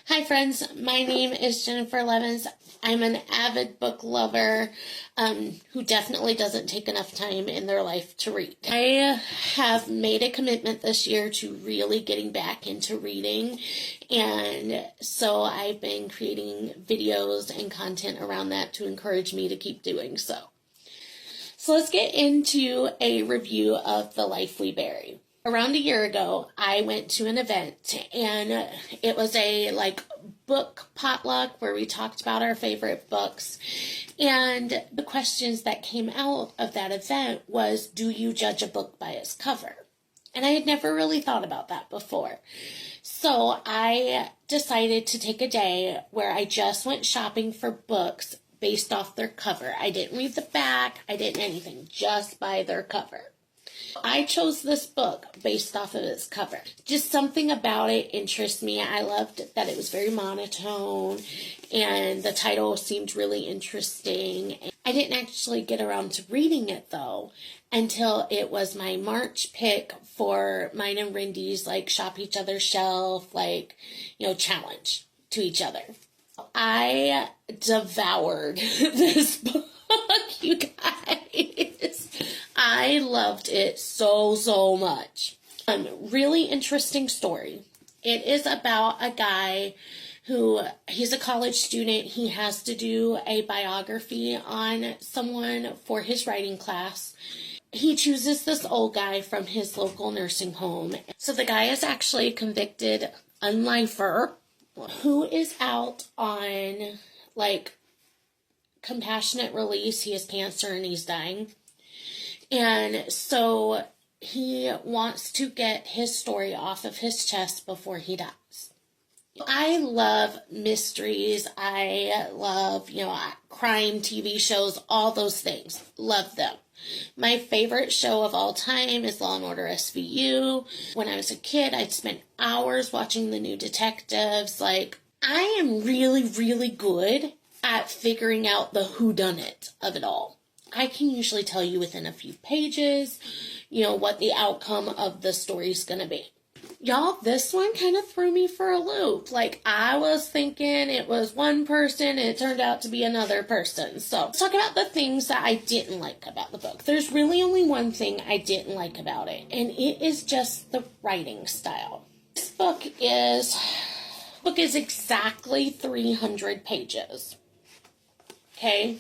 Hi friends, my name is Jennifer Levens. I'm an avid book lover who definitely doesn't take enough time in their life to read. I have made a commitment this year to really getting back into reading, and so I've been creating videos and content around that to encourage me to keep doing so. So let's get into a review of The Life We Bury. Around a year ago, I went to an event, and it was a book potluck where we talked about our favorite books. And the questions that came out of that event was, do you judge a book by its cover? And I had never really thought about that before. So I decided to take a day where I just went shopping for books based off their cover. I didn't read the back, I didn't anything, just by their cover. I chose this book based off of its cover. Just something about it interests me. I loved that it was very monotone, and the title seemed really interesting. I didn't actually get around to reading it, though, until it was my March pick for mine and Rindy's, Shop Each Other's Shelf, challenge to each other. I devoured this book, you guys. I loved it so much. Really interesting story. It is about a guy who, he's a college student. He has to do a biography on someone for his writing class. He chooses this old guy from his local nursing home. So the guy is actually a convicted unlifer who is out on, compassionate release. He has cancer and he's dying. And so he wants to get his story off of his chest before he dies. I love mysteries. I love, crime TV shows, all those things. Love them. My favorite show of all time is Law & Order SVU. When I was a kid, I'd spend hours watching the New Detectives. I am really good at figuring out the whodunit of it all. I can usually tell you within a few pages, what the outcome of the story is going to be. Y'all, this one kind of threw me for a loop. I was thinking it was one person, and it turned out to be another person. So let's talk about the things that I didn't like about the book. There's really only one thing I didn't like about it, and it is just the writing style. This book is exactly 300 pages. Okay?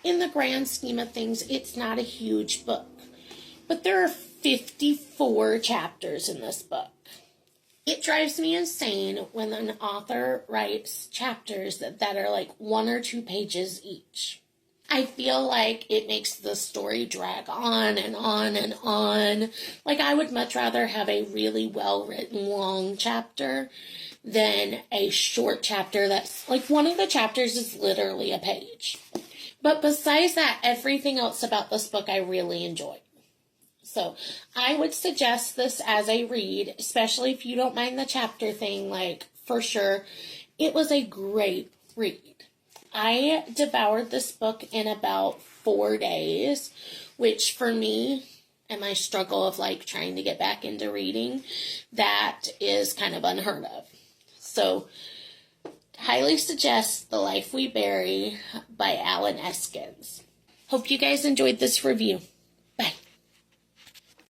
In the grand scheme of things, it's not a huge book. But there are 54 chapters in this book. It drives me insane when an author writes chapters that are 1 or 2 pages each. I feel like it makes the story drag on and on and on. I would much rather have a really well-written long chapter than a short chapter that's, one of the chapters is literally a page. But besides that, everything else about this book I really enjoyed. So I would suggest this as a read, especially if you don't mind the chapter thing, for sure. It was a great read. I devoured this book in about 4 days, which for me and my struggle of trying to get back into reading, that is kind of unheard of. So highly suggest The Life We Bury by Allen Eskens. Hope you guys enjoyed this review.